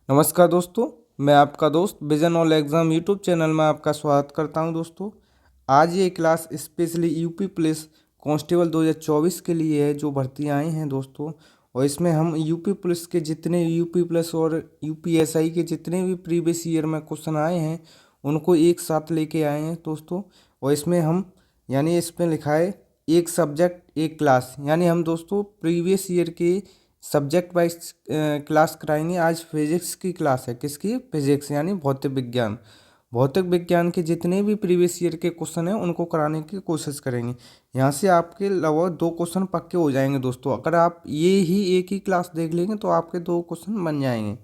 नमस्कार दोस्तों, मैं आपका दोस्त vision all exam YouTube channel में आपका स्वागत करता हूं। दोस्तों, आज ये class specially UP police constable 2024 के लिए है जो भर्ती आई हैं दोस्तों। और इसमें हम यूपी पुलिस के जितने यूपी प्लस और यूपीएसआई के जितने भी प्रीवियस ईयर में क्वेश्चन आए हैं उनको एक साथ लेके आए हैं दोस्तों। और इसमें हम यानी इसमें लिखा है एक सब्जेक्ट एक क्लास, यानी हम दोस्तों प्रीवियस ईयर के सब्जेक्ट वाइज क्लास कराएंगे। आज फिजिक्स की क्लास है, किसकी? फिजिक्स यानी भौतिक विज्ञान। भौतिक विज्ञान के जितने भी प्रीवियस ईयर के क्वेश्चन हैं उनको कराने की कोशिश करेंगे। यहाँ से आपके लगभग 2 क्वेश्चन पक्के हो जाएंगे दोस्तों। अगर आप ये ही एक ही क्लास देख लेंगे तो आपके 2 क्वेश्चन बन जाएंगे।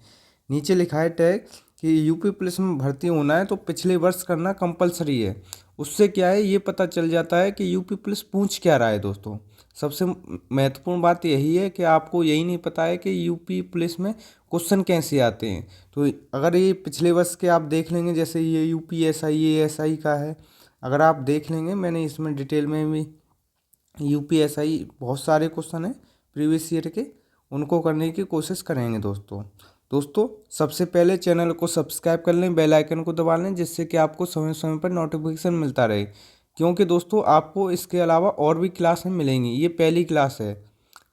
नीचे लिखा है टैग कि यूपी पुलिस में भर्ती होना है तो पिछले वर्ष करना कंपलसरी है। उससे क्या है, ये पता चल जाता है कि यूपी पुलिस पूछ क्या रहा है दोस्तों। सबसे महत्वपूर्ण बात यही है कि आपको यही नहीं पता है कि यूपी पुलिस में क्वेश्चन कैसे आते हैं। तो अगर ये पिछले वर्ष के आप देख लेंगे, जैसे ये यूपीएसआई एएसआई का है, अगर आप देख लेंगे, मैंने इसमें डिटेल में भी यूपीएसआई बहुत सारे क्वेश्चन हैं प्रीवियस ईयर के, उनको करने की कोशिश करेंगे दोस्तों सबसे पहले चैनल को सब्सक्राइब कर लें, बेल आइकन को दबा लें, जिससे कि आपको समय समय पर नोटिफिकेशन मिलता रहे। क्योंकि दोस्तों आपको इसके अलावा और भी क्लासें मिलेंगी, ये पहली क्लास है।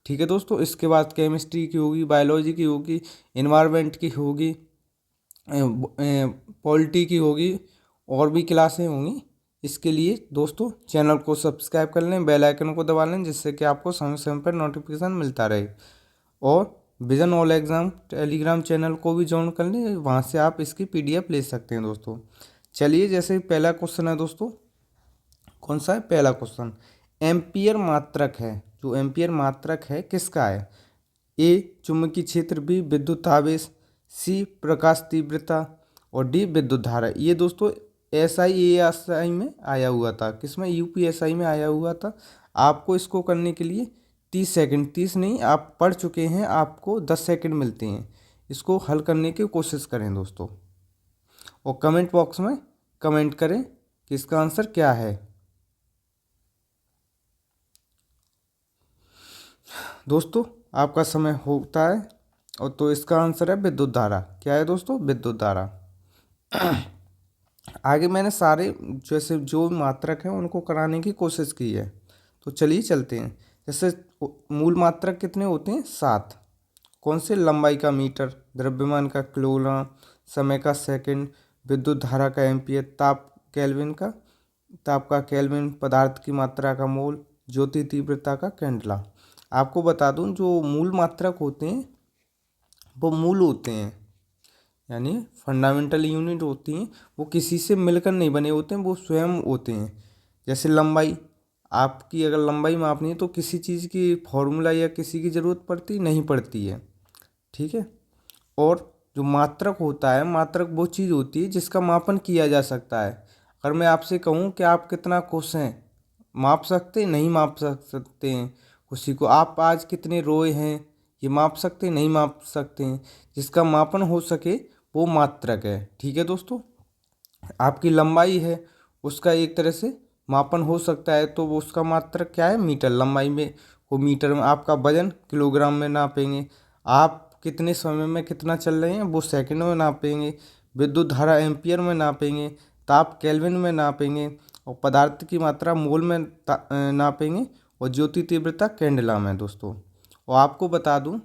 ठीक है दोस्तों, इसके बाद केमिस्ट्री की होगी, बायोलॉजी की होगी, इन्वायरमेंट की होगी, पॉलिटी की होगी, और भी क्लासें होंगी। इसके लिए दोस्तों चैनल को सब्सक्राइब कर लें, बेल आइकन को दबा लें, जिससे कि आपको समय समय पर नोटिफिकेशन मिलता रहे। और vision all exam Telegram channel को भी ज्वाइन कर लें, वहाँ से आप इसकी पीडीएफ ले सकते हैं दोस्तों। चलिए, जैसे पहला क्वेश्चन है दोस्तों, कौन सा है पहला क्वेश्चन? एम्पियर मात्रक है, जो एम्पियर मात्रक है किसका है? ए चुंबकीय क्षेत्र, बी विद्युत आवेश, सी प्रकाश तीव्रता, और डी विद्युत धारा। ये दोस्तों एएसआई में आया हुआ था, किसमें? यूपीएसआई में आया हुआ था। आपको इसको करने के लिए 30 सेकंड, 30 नहीं, आप पढ़ चुके हैं, आपको 10 सेकंड मिलते हैं। इसको हल करने की कोशिश करें दोस्तों, और कमेंट बॉक्स में कमेंट करें कि इसका आंसर क्या है। दोस्तों आपका समय होता है, और तो इसका आंसर है विद्युत धारा। क्या है दोस्तों? विद्युत धारा। आगे मैंने सारे जैसे जो मात्रक हैं उनको कराने की कोशिश की है, तो चलिए चलते हैं। जैसे मूल मात्रक कितने होते हैं? 7। कौन से? लंबाई का मीटर, द्रव्यमान का किलोग्राम, समय का सेकंड, विद्युत धारा का एम्पियर, ताप का केल्विन, पदार्थ की मात्रा का मोल, ज्योति तीव्रता का कैंडला। आपको बता दूं, जो मूल मात्रक होते हैं वो मूल होते हैं, यानी फंडामेंटल यूनिट होती हैं। वो किसी से मिलकर नहीं बने होते हैं, वो स्वयं होते हैं। जैसे लंबाई, आपकी अगर लंबाई मापनी है तो किसी चीज़ की फॉर्मूला या किसी की ज़रूरत पड़ती नहीं पड़ती है। ठीक है। और जो मात्रक होता है, मात्रक वो चीज़ होती है जिसका मापन किया जा सकता है। अगर मैं आपसे कहूँ कि आप कितना खुश हैं, माप सकते? नहीं माप सकते हैं। खुशी को आप आज कितने रोए हैं, ये माप सकते? नहीं माप सकते हैं। जिसका मापन हो सके वो मात्रक है। ठीक है दोस्तों, आपकी लंबाई है, उसका एक तरह से मापन हो सकता है, तो वो उसका मात्रक क्या है? मीटर। लंबाई में वो मीटर में, आपका वजन किलोग्राम में नापेंगे, आप कितने समय में कितना चल रहे हैं वो सेकंड में नापेंगे, विद्युत धारा एम्पियर में नापेंगे, ताप केल्विन में नापेंगे, और पदार्थ की मात्रा मोल में नापेंगे, और ज्योति तीव्रता कैंडेला में दोस्तों। और आपको बता दूं,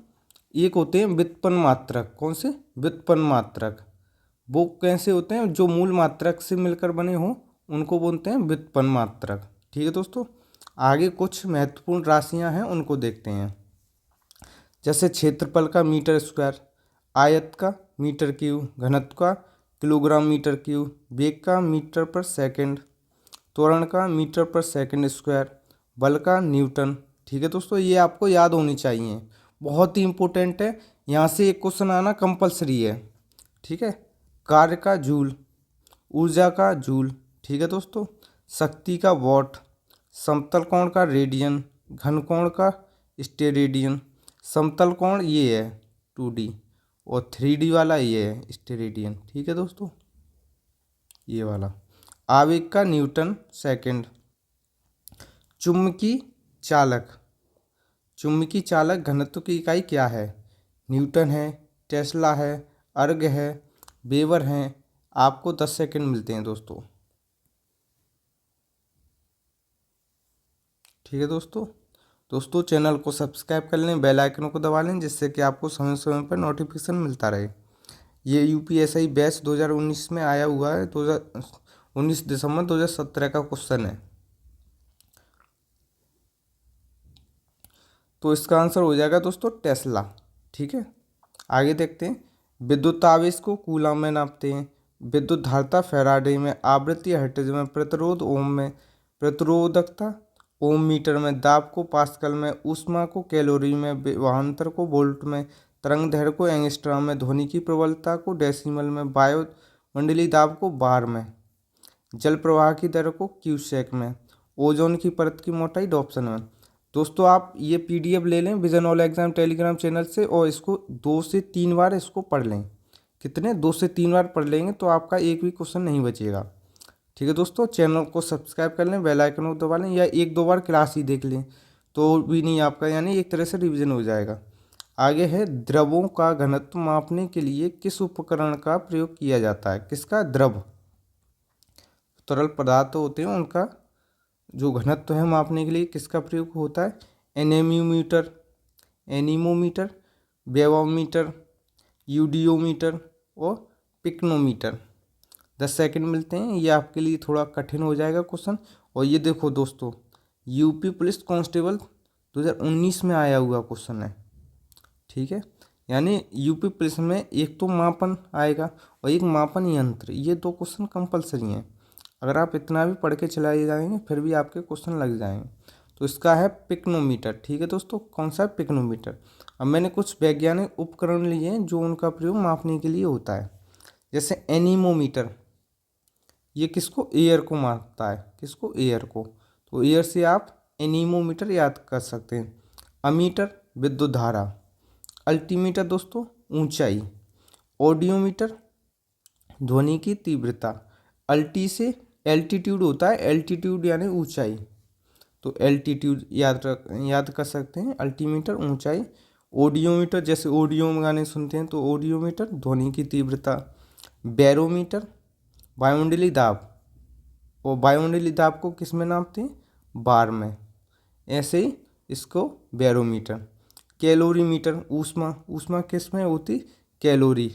एक होते हैं व्युत्पन्न मात्रक। कौन से? व्युत्पन्न मात्रक। वो कैसे होते हैं? जो मूल मात्रक से मिलकर बने हों उनको बोलते हैं व्युत्पन्न मात्रक। ठीक है दोस्तों, आगे कुछ महत्वपूर्ण राशियां हैं उनको देखते हैं। जैसे क्षेत्रफल का मीटर स्क्वायर, आयत का मीटर क्यूब, घनत्व का किलोग्राम मीटर क्यूब, वेग का मीटर पर सेकंड, त्वरण का मीटर पर सेकंड स्क्वायर, बल का न्यूटन। ठीक है दोस्तों, ये आपको याद होनी चाहिए, बहुत ही इंपॉर्टेंट है। यहाँ से एक क्वेश्चन आना कंपलसरी है। ठीक है। कार्य का जूल, ऊर्जा का जूल। ठीक है दोस्तों। शक्ति का वॉट, समतल कोण का रेडियन, घन कोण का स्टेरेडियन। समतल कोण ये है 2D, और 3D वाला ये है स्टेरेडियन। ठीक है दोस्तों, ये वाला। आवेग का न्यूटन सेकंड। चुंबकीय चालक, चुंबकीय चालक घनत्व की इकाई क्या है? न्यूटन है, टेस्ला है, अर्ग है, वेबर हैं। आपको 10 सेकंड मिलते हैं दोस्तों। ठीक है दोस्तों चैनल को सब्सक्राइब कर लें, बेल आइकन को दबा लें, जिससे कि आपको समय समय पर नोटिफिकेशन मिलता रहे। ये यूपीएससी बैच 2019 में आया हुआ है, 19 दिसंबर 2017 का क्वेश्चन है। तो इसका आंसर हो जाएगा दोस्तों टेस्ला। ठीक है, आगे देखते हैं। विद्युत आवेश को कूलम में नापते हैं। विद्युत धारिता फैराडे में, आवृत्ति हर्ट्ज में, प्रतिरोध ओम में, प्रतिरोधकता ओम मीटर में, दाब को पास्कल में, ऊष्मा को कैलोरी में, विभवांतर को वोल्ट में, तरंग दैर्घ्य को एंगस्ट्रॉम में, ध्वनि की प्रबलता को डेसिमल में, वायुमंडलीय दाब को बार में, जल प्रवाह की दर को क्यूसेक में, ओजोन की परत की मोटाई डॉप्सन में। दोस्तों आप ये पीडीएफ ले लें vision all exam Telegram channel से, और इसको 2 से 3 बार इसको पढ़ लें। कितने? 2 से 3 बार पढ़ लेंगे तो आपका एक भी क्वेश्चन नहीं बचेगा। ठीक है दोस्तों, चैनल को सब्सक्राइब कर लें, बेल आइकन को दबा लें, या 1-2 बार क्लास ही देख लें तो भी नहीं आपका, यानी एक तरह से रिवीजन हो जाएगा। आगे है, द्रवों का घनत्व मापने के लिए किस उपकरण का प्रयोग किया जाता है? किसका? द्रव, तरल पदार्थ होते हैं उनका जो घनत्व है मापने के लिए किसका प्रयोग होता है? एनेमोमीटर, एनीमोमीटर, बेवोमीटर, यूडियोमीटर और पिक्नोमीटर। 10 सेकंड मिलते हैं, ये आपके लिए थोड़ा कठिन हो जाएगा क्वेश्चन। और ये देखो दोस्तों, यूपी पुलिस कांस्टेबल 2019 में आया हुआ क्वेश्चन है। ठीक है, यानी यूपी पुलिस में एक तो मापन आएगा और एक मापन यंत्र, ये 2 क्वेश्चन कंपलसरी हैं। अगर आप इतना भी पढ़ के चलाए जाएंगे फिर भी आपके क्वेश्चन लग जाएंगे। तो इसका है पिक्नोमीटर। ठीक है दोस्तों, कौन सा है? पिक्नोमीटर। अब मैंने कुछ वैज्ञानिक उपकरण लिए हैं जो उनका प्रयोग मापने के लिए होता है। जैसे एनीमोमीटर, ये किसको? एयर को मापता है। किसको? एयर को। तो एयर से आप एनीमोमीटर याद कर सकते हैं। अमीटर, विद्युत धारा। अल्टीमीटर दोस्तों, ऊंचाई। ऑडियोमीटर, ध्वनि की तीव्रता। अल्टी से एल्टीट्यूड होता है, एल्टीट्यूड यानी ऊंचाई, तो एल्टीट्यूड याद कर सकते हैं। अल्टीमीटर ऊंचाई। ऑडियोमीटर, जैसे ऑडियो में गाने सुनते हैं तो ऑडियोमीटर ध्वनि की तीव्रता। बैरोमीटर, वायुमंडलीय दाब, और वायुमंडलीय दाब को किस में नापते हैं? बार में। ऐसे ही इसको बैरोमीटर। कैलोरीमीटर, ऊष्मा, ऊष्मा किस में होती? कैलोरी,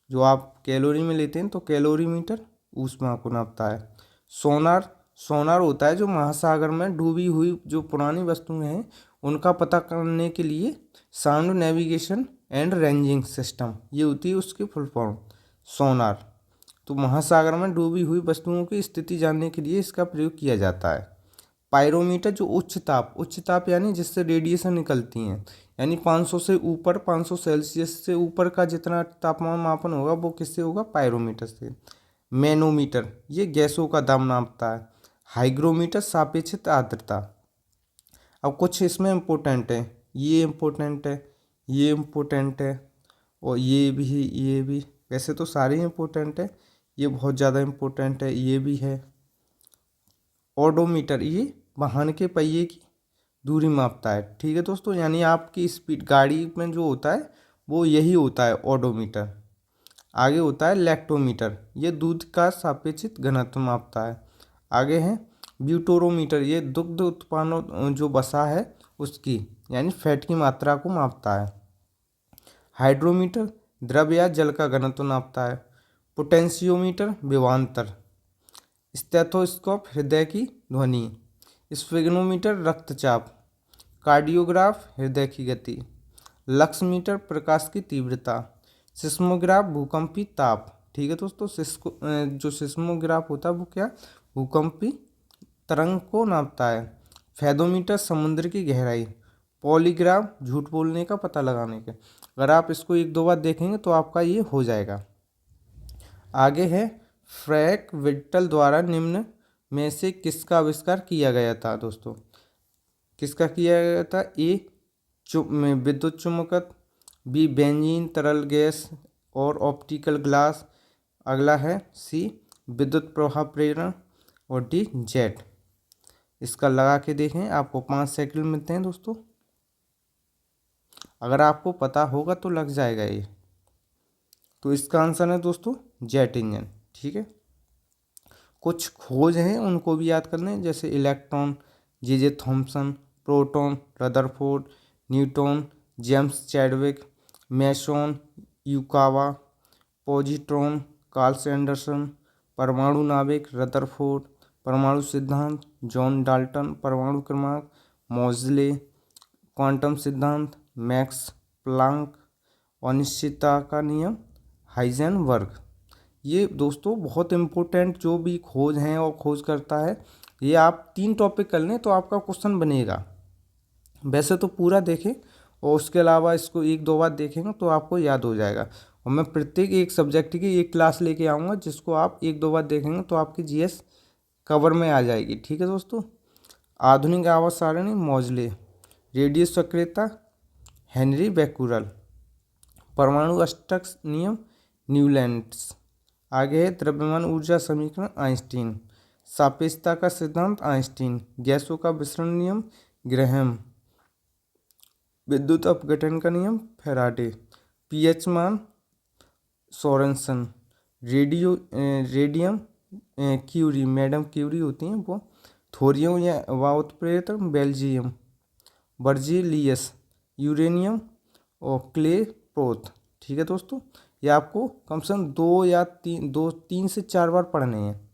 जो आप कैलोरी में लेते हैं तो कैलोरीमीटर ऊष्मा को नापता है। सोनार, सोनार होता है जो महासागर में डूबी हुई जो पुरानी वस्तुएं हैं उनका पता करने के लिए sound navigation and ranging system, ये होती है उसकी फुल फॉर्म, सोनार। तो महासागर में डूबी हुई वस्तुओं की स्थिति जानने के लिए इसका प्रयोग किया जाता है। पायरोमीटर, जो उच्च ताप यानी जिससे रेडिएशन निकलती हैं, यानी 500 से ऊपर, 500 सेल्सियस से ऊपर का जितना तापमान मापन होगा वो किससे होगा? पायरोमीटर से। मैनोमीटर, ये गैसों का दाब नापता है। हाइग्रोमीटर, सापेक्षिक आर्द्रता। अब कुछ इसमें इम्पोर्टेंट है, ये इम्पोर्टेंट है, ये इम्पोर्टेंट है, और ये भी, वैसे तो सारे इम्पोर्टेंट है, ये बहुत ज़्यादा इम्पोर्टेंट है, ये भी है। ओडोमीटर, ये वाहन के पहिए की दूरी मापता है। ठीक है दोस्तों, यानी आपकी स्पीड गाड़ी में जो होता है वो यही होता है, ओडोमीटर। आगे होता है लैक्टोमीटर, ये दूध का सापेक्षिक घनत्व मापता है। आगे है ब्यूटोरोमीटर, ये दुग्ध उत्पादन जो वसा है उसकी, यानी फैट की मात्रा को मापता है। हाइड्रोमीटर, द्रव या जल का घनत्व नापता है। पोटेंशियोमीटर, विभवांतर। स्टेथोस्कोप, हृदय की ध्वनि। स्फिग्नोमीटर, रक्तचाप। कार्डियोग्राफ, हृदय की गति। लक्समीटर, प्रकाश की तीव्रता। सिस्मोग्राफ, भूकंपी ताप। ठीक है दोस्तों, जो सिस्मोग्राफ होता है वो क्या? भूकंपी तरंग को नापता है। फेदोमीटर, समुद्र की गहराई। पॉलीग्राफ, झूठ बोलने का पता लगाने के। अगर आप इसको 1-2 बार देखेंगे तो आपका ये हो जाएगा। आगे है, फ्रैंक विट्टल द्वारा निम्न में से किसका आविष्कार किया गया था? दोस्तों किसका किया गया था? ए विद्युत चुम्बकत्व, बी बेंजीन तरल गैस और ऑप्टिकल ग्लास। अगला है सी विद्युत प्रवाह प्रेरण, और डी जेट। इसका लगा के देखें, आपको 5 सेकंड मिलते हैं दोस्तों। अगर आपको पता होगा तो लग जाएगा ये। तो इसका आंसर है दोस्तों जेट इंजन। ठीक है, कुछ खोज हैं उनको भी याद कर लें, जैसे electron J Thomson, proton Rutherford, neutron James Chadwick, meson Yukawa, positron Carl Anderson, परमाणु नाविक रदरफोर्ड, परमाणु सिद्धांत जॉन डाल्टन, परमाणु क्रमांक मोज़ले, क्वांटम सिद्धांत मैक्स प्लांक, अनिश्चितता का नियम हाइजेनबर्ग। ये दोस्तों बहुत इम्पोर्टेंट जो भी खोज हैं और खोज करता है, ये आप 3 टॉपिक कर लें तो आपका क्वेश्चन बनेगा। वैसे तो पूरा देखें और उसके अलावा इसको 1-2 बार देखेंगे तो आपको याद हो जाएगा। और मैं प्रत्येक एक सब्जेक्ट की एक क्लास लेके आऊँगा, जिसको आप 1-2 बार देखेंगे तो आपकी जीएस कवर में आ जाएगी। ठीक है दोस्तों, आधुनिक आवर्त सारणी मोज़ले, रेडियो सक्रियता हेनरी बैक्यूरेल, परमाणु अष्टक नियम न्यूलैंड्स, आगे है द्रव्यमान ऊर्जा समीकरण आइंस्टीन, सापेक्षता का सिद्धांत आइंस्टीन, गैसों का विसरण नियम ग्रैहम, विद्युत अपघटन का नियम फैराडे, पीएच मान Sorensen, radium Curie madam Curie होती हैं वो, थोरियम या वाउथप्रेतर बेल्जियम, बर्जीलियस, यूरेनियम और क्ले प्रोथ। ठीक है दोस्तों, ये आपको कम से कम 3 से 4 बार पढ़ने हैं।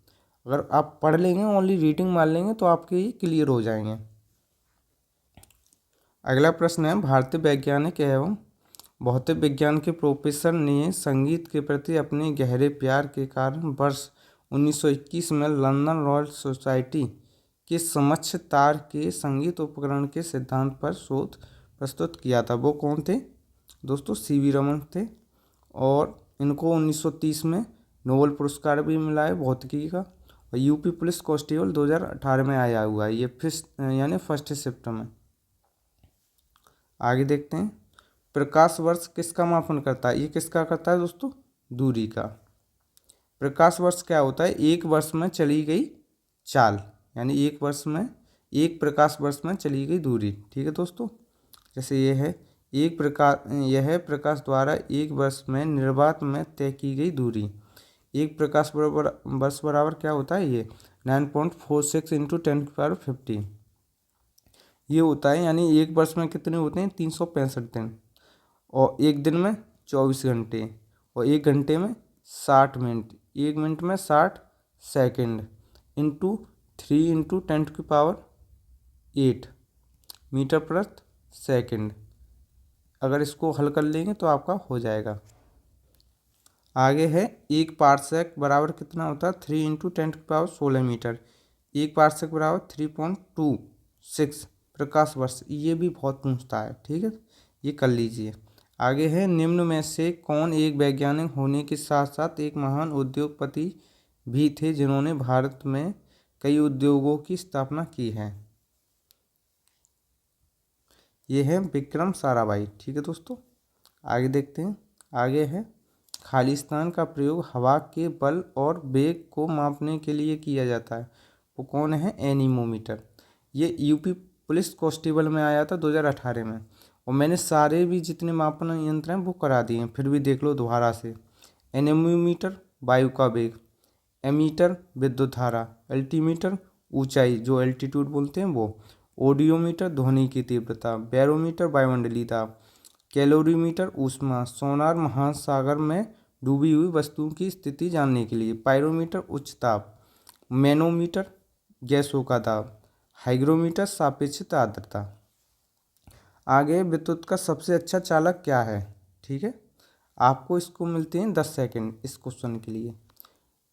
अगर आप पढ़ लेंगे, ओनली रीडिंग मार लेंगे तो आपके ये क्लियर हो जाएंगे। अगला प्रश्न है, भारतीय वैज्ञानिक एवं भौतिक विज्ञान के प्रोफेसर ने संगीत के प्रति अपने गहरे प्यार के कारण वर्ष 1921 में लंदन रॉयल सोसाइटी के समक्ष तार के संगीत उपकरण के सिद्धांत पर शोध प्रस्तुत किया था। वो कौन थे दोस्तों? सीवी रमन थे। और इनको 1930 में नोबेल पुरस्कार भी मिला है भौतिकी का। और यूपी पुलिस कांस्टेबल 2018 में आया हुआ है, ये यानी 1 सितंबर में। आगे देखते हैं, प्रकाश वर्ष किसका मापन करता है? ये किसका करता है दोस्तों? दूरी का। प्रकाश वर्ष क्या होता है? एक वर्ष में चली गई चाल, यानी एक प्रकाश वर्ष में चली गई दूरी। ठीक है दोस्तों, जैसे ये है यह प्रकाश द्वारा एक वर्ष में निर्वात में तय की गई दूरी। एक प्रकाश वर्ष बराबर क्या होता है? ये 9.46 × 10⁻50 ये होता है। यानी एक वर्ष में कितने होते हैं? 365 दिन। और एक दिन में 24 घंटे, और एक घंटे में 60 मिनट, एक मिनट में 60 सेकंड, इंटू 3 × 10⁸ मीटर प्रति सेकंड। अगर इसको हल कर लेंगे तो आपका हो जाएगा। आगे है, एक पारसेक बराबर कितना होता है? 3 × 10⁻16 मीटर। एक पारसेक बराबर 3.26 प्रकाश वर्ष। ये भी बहुत पूछता है, ठीक है, ये कर लीजिए। आगे है, निम्न में से कौन एक वैज्ञानिक होने के साथ साथ एक महान उद्योगपति भी थे जिन्होंने भारत में कई उद्योगों की स्थापना की है? ये है विक्रम साराभाई। ठीक है दोस्तों, आगे देखते हैं। आगे है, खाली स्थान का प्रयोग हवा के बल और वेग को मापने के लिए किया जाता है। वो कौन है? एनीमोमीटर। ये यूपी पुलिस कांस्टेबल में आया था 2018 में। और मैंने सारे भी जितने मापन यंत्र हैं वो करा दिए हैं, फिर भी देख लो दोबारा से। एनीमोमीटर वायु का वेग, एमीटर विद्युत धारा, एल्टीमीटर ऊंचाई जो एल्टीट्यूड बोलते हैं वो, ओडियोमीटर ध्वनि की तीव्रता, बैरोमीटर वायुमंडलीय दाब, कैलोरीमीटर ऊष्मा, सोनार महासागर में डूबी हुई वस्तुओं की स्थिति जानने के लिए, पायरोमीटर उच्च ताप, मैनोमीटर गैसों का दाब, हाइग्रोमीटर सापेक्षिक आर्द्रता। आगे, विद्युत का सबसे अच्छा चालक क्या है? ठीक है, आपको इसको मिलते हैं 10 सेकंड इस क्वेश्चन के लिए।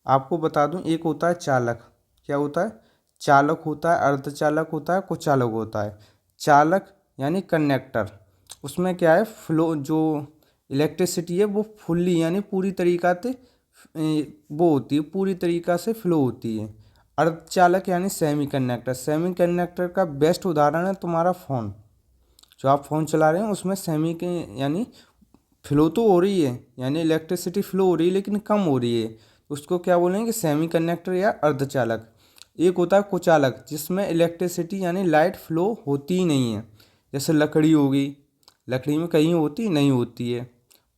आपको बता दूं, एक होता है चालक। क्या होता है? चालक होता है, अर्धचालक होता है, कुचालक होता है। चालक यानी कंडक्टर, उसमें क्या है, फ्लो जो इलेक्ट्रिसिटी है वो फुल्ली यानी पूरी तरीका से वो होती है, पूरी तरीका से फ्लो होती है। अर्धचालक यानी सेमी कंडक्टर। सेमी कंडक्टर का बेस्ट उदाहरण है तुम्हारा फ़ोन। जो आप फ़ोन चला रहे हैं उसमें सेमी के यानी फ्लो तो हो रही है, यानी इलेक्ट्रिसिटी फ्लो हो रही है लेकिन कम हो रही है, उसको क्या बोलेंगे? सेमी कंडक्टर या अर्धचालक। एक होता है कुचालक, जिसमें इलेक्ट्रिसिटी यानी लाइट फ्लो होती ही नहीं है। जैसे लकड़ी होगी, लकड़ी में कहीं होती नहीं होती है।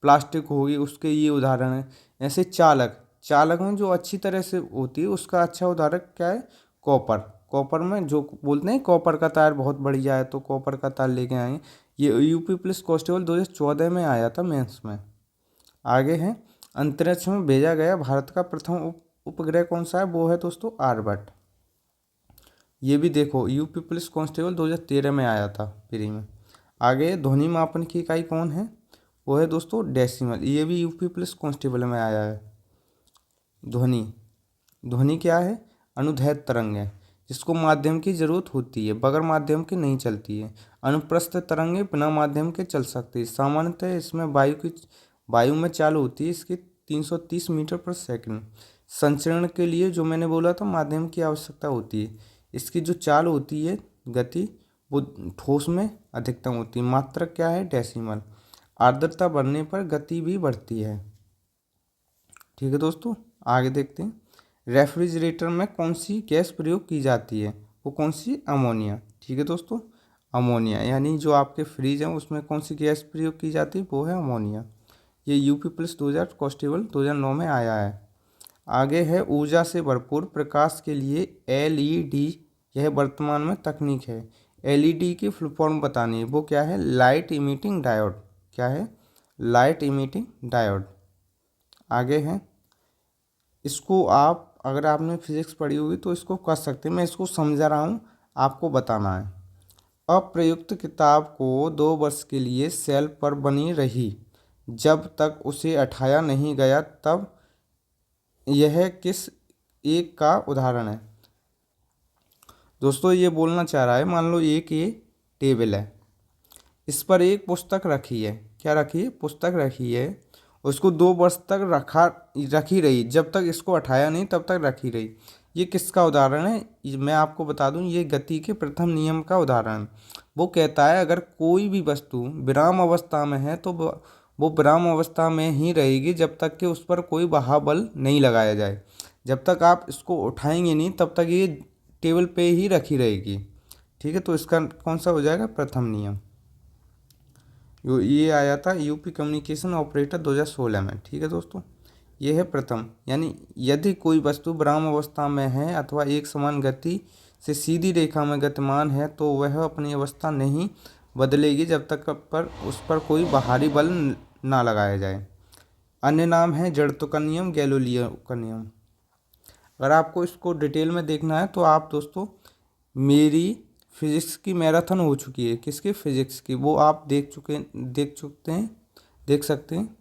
प्लास्टिक होगी उसके ये उदाहरण है। ऐसे चालक, चालक में जो अच्छी तरह से होती है उसका अच्छा उदाहरण क्या है, कॉपर। कॉपर में जो बोलते हैं कॉपर का तार बहुत बढ़िया है, तो कॉपर का तार लेके आए। ये यूपी पुलिस कांस्टेबल 2014 में आया था मेंस में। आगे है, अंतरिक्ष में भेजा गया भारत का प्रथम उपग्रह कौन सा है, वो है दोस्तों आर्यभट्ट। ये भी देखो यूपी पुलिस कांस्टेबल 2013 में आया था फ्री में। आगे ध्वनि मापन की इकाई कौन है, वो है दोस्तों डेसिमल। ये भी यूपी पुलिस कांस्टेबल में आया है। ध्वनि, ध्वनि क्या है, अनुदैर्घ्य तरंग है जिसको माध्यम की जरूरत होती है, बगैर माध्यम के नहीं चलती है। अनुप्रस्थ तरंगें बिना माध्यम के चल सकती है। सामान्यतः इसमें वायु में चाल होती है इसकी 330 मीटर पर सेकंड। संचरण के लिए जो मैंने बोला था माध्यम की आवश्यकता होती है। इसकी जो चाल होती है गति, वो ठोस में अधिकतम होती है। मात्रक क्या है, डेसिमल। आर्द्रता बढ़ने पर गति भी बढ़ती है। ठीक है दोस्तों, आगे देखते हैं। रेफ्रिजरेटर में कौन सी गैस प्रयोग की जाती है, वो कौन सी, अमोनिया। ठीक है दोस्तों, अमोनिया, यानी जो आपके फ्रिज हैं उसमें कौन सी गैस प्रयोग की जाती है, वो है अमोनिया। ये यूपी पुलिस 2000 कांस्टेबल 2009 में आया है। आगे है, ऊर्जा से भरपूर प्रकाश के लिए एलईडी, यह वर्तमान में तकनीक है। एलईडी की फुल फॉर्म बतानी है, वो क्या है, लाइट इमिटिंग डायोड। क्या है, लाइट इमिटिंग डायोड। आगे है, इसको आप अगर आपने फिजिक्स पढ़ी होगी तो इसको कर सकते हैं, मैं इसको समझा रहा हूँ, आपको बताना है। अप्रयुक्त किताब को 2 वर्ष के लिए शेल्फ पर बनी रही, जब तक उसे हटाया नहीं गया, तब यह किस एक का उदाहरण है। दोस्तों ये बोलना चाह रहा है, मान लो एक ये टेबल है, इस पर एक पुस्तक रखी है। क्या रखी है, पुस्तक रखी है। उसको 2 वर्ष तक रखी रही, जब तक इसको हटाया नहीं तब तक रखी रही। ये किसका उदाहरण है, मैं आपको बता दूं, ये गति के प्रथम नियम का उदाहरण। वो कहता है अगर कोई भी वस्तु विराम अवस्था में है तो वो विराम अवस्था में ही रहेगी जब तक कि उस पर कोई बहाव बल नहीं लगाया जाए। जब तक आप इसको उठाएंगे नहीं तब तक ये टेबल पे ही रखी रहेगी। ठीक है, तो इसका कौन सा हो जाएगा, प्रथम नियम। ये आया था यूपी कम्युनिकेशन ऑपरेटर 2016 में। ठीक है दोस्तों, ये है प्रथम, यानी यदि कोई वस्तु विराम अवस्था में है अथवा एक समान गति से सीधी रेखा में गतिमान है तो वह अपनी अवस्था नहीं बदलेगी जब तक पर उस पर कोई बाहरी बल ना लगाया जाए। अन्य नाम है जड़त्व का नियम, गैलीलियो का नियम। अगर आपको इसको डिटेल में देखना है तो आप दोस्तों, मेरी फिजिक्स की मैराथन हो चुकी है, किसकी, फिजिक्स की, वो आप देख सकते हैं।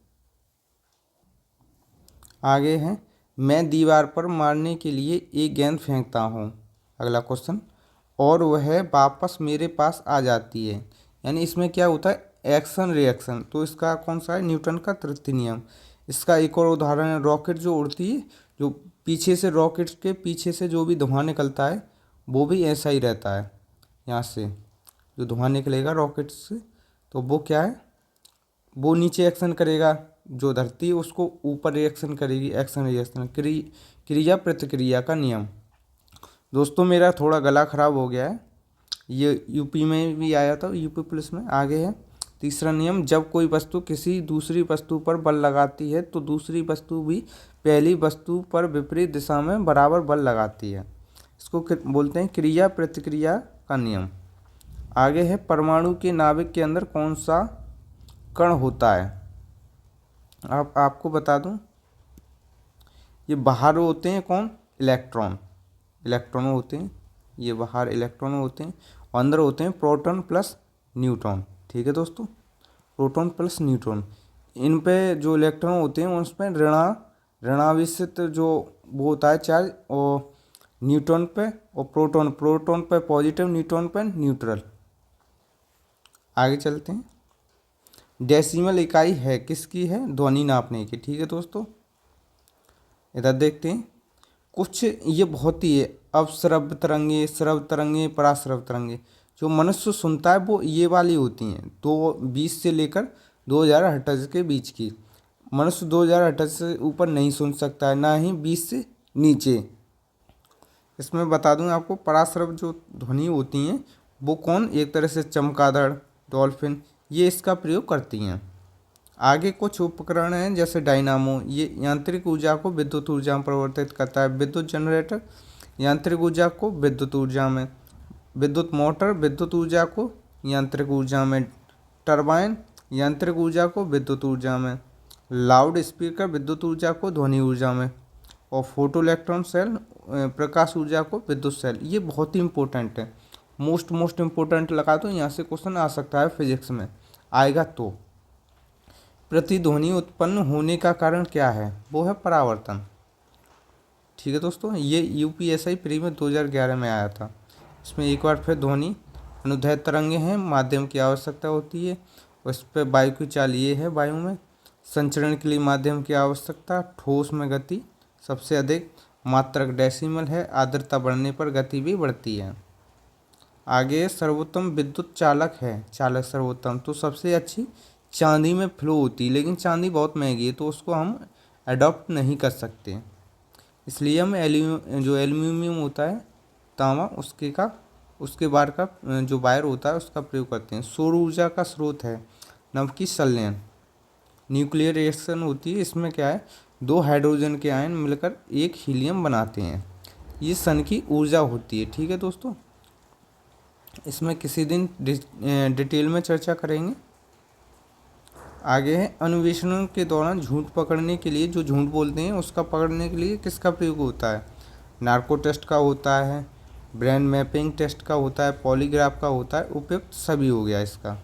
आगे है, मैं दीवार पर मारने के लिए एक गेंद फेंकता हूँ, अगला क्वेश्चन, और वह वापस मेरे पास आ जाती है, यानी इसमें क्या होता है, एक्शन रिएक्शन। तो इसका कौन सा है, न्यूटन का तृतीय नियम। इसका एक और उदाहरण है, रॉकेट जो उड़ती है, जो पीछे से रॉकेट के पीछे से जो भी धुआं निकलता है वो भी ऐसा ही रहता है। यहाँ से जो धुआं निकलेगा रॉकेट से, तो वो क्या है, वो नीचे एक्शन करेगा, जो धरती है उसको ऊपर रिएक्शन करेगी, एक्शन रिएक्शन, क्रिया प्रतिक्रिया का नियम। दोस्तों मेरा थोड़ा गला खराब हो गया है, ये यूपी में भी आया था, यूपी पुलिस में। आगे है, तीसरा नियम, जब कोई वस्तु किसी दूसरी वस्तु पर बल लगाती है तो दूसरी वस्तु भी पहली वस्तु पर विपरीत दिशा में बराबर बल लगाती है। इसको बोलते हैं क्रिया प्रतिक्रिया का नियम। आगे है, परमाणु के नाभिक के अंदर कौन सा कण होता है। आपको बता दूं, ये बाहर होते हैं कौन, इलेक्ट्रॉन, इलेक्ट्रॉन होते हैं, ये बाहर इलेक्ट्रॉन होते हैं, और अंदर होते हैं प्रोटॉन प्लस न्यूट्रॉन। ठीक है दोस्तों, प्रोटॉन प्लस न्यूट्रॉन, इन पे जो इलेक्ट्रॉन होते हैं उसमें ऋणावेशित जो वो होता है चार्ज, और न्यूट्रॉन पे और प्रोटॉन पे पॉजिटिव, न्यूट्रॉन पे न्यूट्रल। आगे चलते हैं, डेसिमल इकाई है किसकी, है ध्वनि नापने की। ठीक है दोस्तों, इधर देखते हैं कुछ, ये बहुत ही है, अपश्रव्य तरंगे, श्रव्य तरंगे, पराश्रव्य तरंगे। जो मनुष्य सुनता है वो ये वाली होती हैं, 220 से लेकर 2000 हर्ट्ज के बीच की। मनुष्य 2000 हर्ट्ज से ऊपर नहीं सुन सकता है, ना ही 20 से नीचे। इसमें बता दूं आपको, पराश्रव्य जो ध्वनि होती हैं वो कौन, एक तरह से चमगादड़, डॉल्फिन, ये इसका प्रयोग करती हैं। आगे कुछ उपकरण हैं जैसे डायनामो, ये यांत्रिक ऊर्जा को विद्युत ऊर्जा में परिवर्तित करता है। विद्युत जनरेटर यांत्रिक ऊर्जा को विद्युत ऊर्जा में, विद्युत मोटर विद्युत ऊर्जा को यांत्रिक ऊर्जा में, टरबाइन यांत्रिक ऊर्जा को विद्युत ऊर्जा में, लाउड स्पीकर विद्युत ऊर्जा को ध्वनि ऊर्जा में, और फोटो इलेक्ट्रॉन सेल प्रकाश ऊर्जा को विद्युत सेल। ये बहुत ही इंपॉर्टेंट है, मोस्ट इम्पोर्टेंट लगा तो यहाँ से क्वेश्चन आ सकता है फिजिक्स में आएगा तो। प्रतिध्वनि उत्पन्न होने का कारण क्या है? वो है परावर्तन। ठीक है दोस्तों, ये यूपीएसआई प्री में 2011 में आया था। इसमें एक बार फिर ध्वनि अनुदैर्ध्य तरंगे हैं, माध्यम की आवश्यकता होती है। उस पर वायु की चाल ये है, वायु में संचरण के लिए माध्यम की आवश्यकता, ठोस में गति सबसे अधिक, मात्रक डेसिमल है, आर्द्रता बढ़ने पर गति भी बढ़ती है। आगे सर्वोत्तम विद्युत चालक है, चालक सर्वोत्तम तो सबसे अच्छी चांदी में फ्लो होती है, लेकिन चांदी बहुत महंगी है तो उसको हम अडॉप्ट नहीं कर सकते, इसलिए हम जो एल्यूमिनियम होता है तांबा उसके बार का जो वायर होता है उसका प्रयोग करते हैं। सौर ऊर्जा का स्रोत है नवकी संलयन, न्यूक्लियर रिएक्शन होती है। इसमें क्या है, दो हाइड्रोजन के आयन मिलकर एक हीलियम बनाते हैं, ये सन की ऊर्जा होती है। ठीक है दोस्तों, इसमें किसी दिन डिटेल में चर्चा करेंगे। आगे है अन्वेषणों के दौरान झूठ पकड़ने के लिए, जो झूठ बोलते हैं उसका पकड़ने के लिए किसका प्रयोग होता है? नार्को टेस्ट का होता है, ब्रेन मैपिंग टेस्ट का होता है, पॉलीग्राफ का होता है, उपयुक्त सभी हो गया इसका।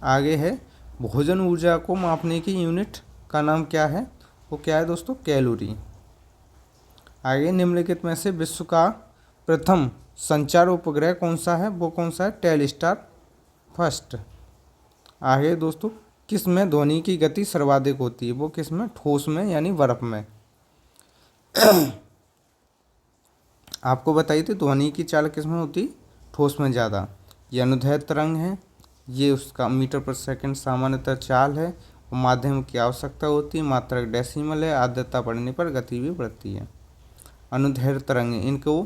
आगे है भोजन ऊर्जा को मापने की यूनिट का नाम क्या है? वो क्या है दोस्तों? कैलोरी। आगे निम्नलिखित में से विश्व का प्रथम संचार उपग्रह कौन सा है? वो कौन सा है? टेलीस्टार फर्स्ट। आगे दोस्तों किस में ध्वनि की गति सर्वाधिक होती है? वो किस में? ठोस में यानी बर्फ में। आपको बताइए थी ध्वनि की चाल किस में होती? ठोस में ज़्यादा। ये अनुदैर्ध्य तरंग है, ये उसका मीटर पर सेकंड सामान्यतः चाल है, और माध्यम की आवश्यकता होती है, मात्रक डेसिमल है, आर्द्रता बढ़ने पर गति भी बढ़ती है। अनुदैर्ध्य तरंग इनको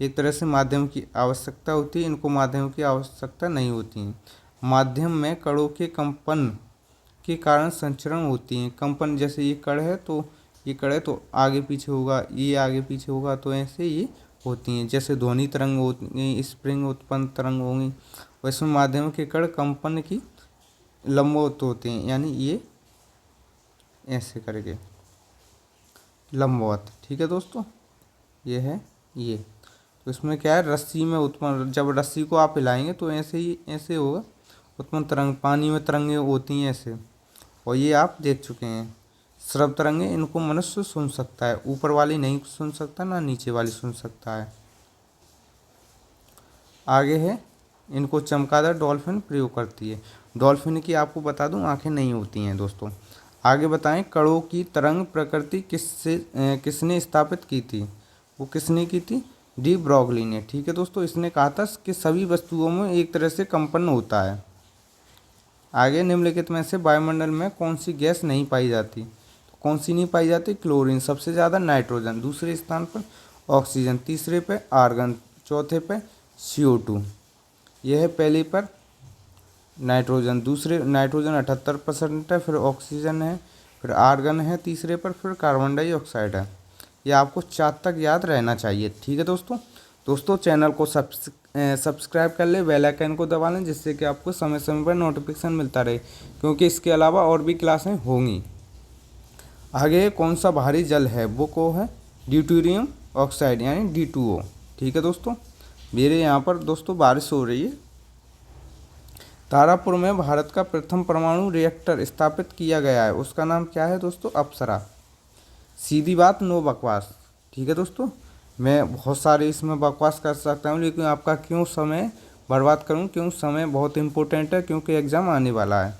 एक तरह से माध्यम की आवश्यकता होती है, इनको माध्यम की आवश्यकता नहीं होती है। माध्यम में कणों के कंपन के कारण संचरण होती हैं। कंपन जैसे ये कण है तो ये कण है तो आगे पीछे होगा, ये आगे पीछे होगा, तो ऐसे ये होती हैं। जैसे ध्वनि तरंग होती, स्प्रिंग उत्पन्न तरंग होंगी, वैसे माध्यम के कण कंपन की लंबवत होते हैं, यानी ये ऐसे करके लंबवत। ठीक है दोस्तों, ये है ये। तो इसमें क्या है, रस्सी में उत्पन्न, जब रस्सी को आप हिलाएंगे तो ऐसे ही ऐसे होगा उत्पन्न तरंग। पानी में तरंगे होती हैं ऐसे, और ये आप देख चुके हैं। श्रव्य तरंगे इनको मनुष्य सुन सकता है, ऊपर वाली नहीं सुन सकता, ना नीचे वाली सुन सकता है। आगे है इनको चमगादड़ डॉल्फिन प्रयोग करती है। डॉल्फिन की आपको बता दूं आंखें नहीं होती हैं दोस्तों। आगे बताएं कणों की तरंग प्रकृति किसने स्थापित की थी? वो किसने की थी? डी ब्रॉगली ने। ठीक है दोस्तों, इसने कहा था कि सभी वस्तुओं में एक तरह से कंपन होता है। आगे निम्नलिखित में से वायुमंडल में कौन सी गैस नहीं पाई जाती? तो कौन सी नहीं पाई जाती? क्लोरीन सबसे ज़्यादा, नाइट्रोजन दूसरे स्थान पर, ऑक्सीजन तीसरे पे, आर्गन चौथे पे, CO2 यह है पहले पर, नाइट्रोजन दूसरे, नाइट्रोजन 78% है, फिर ऑक्सीजन है, फिर आर्गन है तीसरे पर, फिर कार्बन डाइऑक्साइड है। ये आपको 4 तक याद रहना चाहिए। ठीक है दोस्तों चैनल को सब्सक्राइब कर ले, बेल आइकन को दबा लें, जिससे कि आपको समय समय पर नोटिफिकेशन मिलता रहे, क्योंकि इसके अलावा और भी क्लासें होंगी। आगे कौन सा भारी जल है? वो को है ड्यूटेरियम ऑक्साइड यानी D2O। ठीक है दोस्तों, मेरे यहाँ पर दोस्तों बारिश हो रही है। तारापुर में भारत का प्रथम परमाणु रिएक्टर स्थापित किया गया है, उसका नाम क्या है दोस्तों? अप्सरा। सीधी बात, नो बकवास। ठीक है दोस्तों, मैं बहुत सारे इसमें बकवास कर सकता हूँ, लेकिन आपका क्यों समय बर्बाद करूँ? क्यों? समय बहुत इंपॉर्टेंट है, क्योंकि एग्ज़ाम आने वाला है।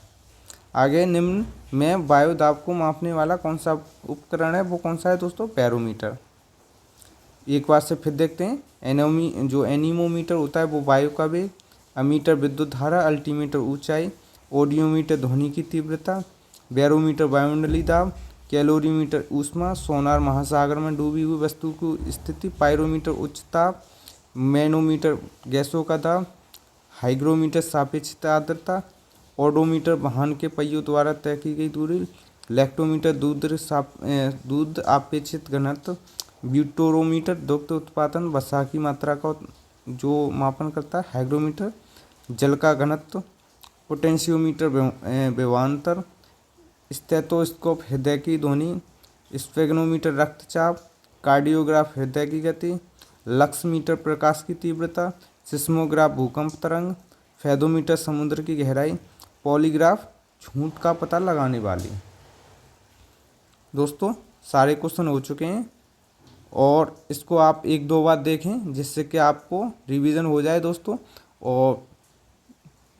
आगे निम्न में वायु दाब को मापने वाला कौन सा उपकरण है? वो कौन सा है दोस्तों? बैरोमीटर। एक बार से फिर देखते हैं। एनीमोमीटर होता है वो वायु का वेग, अमीटर विद्युत धारा, अल्टीमीटर ऊंचाई, ऑडियोमीटर ध्वनि की तीव्रता, बैरोमीटर वायुमंडलीय दाब, कैलोरीमीटर ऊष्मा, सोनार महासागर में डूबी हुई वस्तु की स्थिति, पायरोमीटर उच्च ताप, मैनोमीटर गैसों का दाब, हाइग्रोमीटर सापेक्षिक आर्द्रता, ओडोमीटर वाहन के पहियों द्वारा तय की गई दूरी। लैक्टोमीटर दूध अपेक्षित घनत्व। ब्यूटोरोमीटर दुग्ध उत्पादन वसा की मात्रा का जो मापन करता है। हाइग्रोमीटर जल का घनत्व। पोटेंशियोमीटर विभवांतर। स्टेथोस्कोप हृदय की ध्वनि। स्फेग्नोमीटर रक्तचाप। कार्डियोग्राफ हृदय की गति। लक्समीटर प्रकाश की तीव्रता। सिस्मोग्राफ भूकंप तरंग। फेदोमीटर समुद्र की गहराई। पॉलीग्राफ झूठ का पता लगाने वाली। दोस्तों सारे क्वेश्चन हो चुके हैं और इसको आप एक दो बार देखें जिससे कि आपको रिवीजन हो जाए दोस्तों। और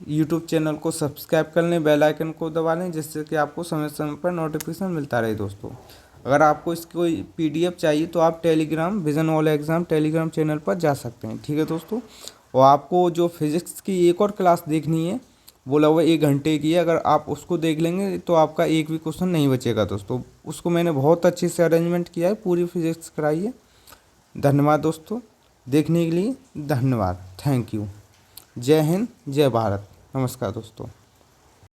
यूट्यूब चैनल को सब्सक्राइब कर लें, बेल आइकन को दबा लें जिससे कि आपको समय समय पर नोटिफिकेशन मिलता रहे दोस्तों। अगर आपको इसकी कोई पीडीएफ चाहिए तो आप Telegram vision all exam Telegram channel पर जा सकते हैं, ठीक है दोस्तों। और आपको जो फिज़िक्स की एक और क्लास देखनी है वो लगभग 1 घंटे की है, अगर आप उसको देख लेंगे तो आपका एक भी क्वेश्चन नहीं बचेगा दोस्तों। उसको मैंने बहुत अच्छे से अरेंजमेंट किया है, पूरी फिज़िक्स कराई है। धन्यवाद दोस्तों, देखने के लिए धन्यवाद, थैंक यू। जय हिंद, जय भारत, नमस्कार दोस्तों।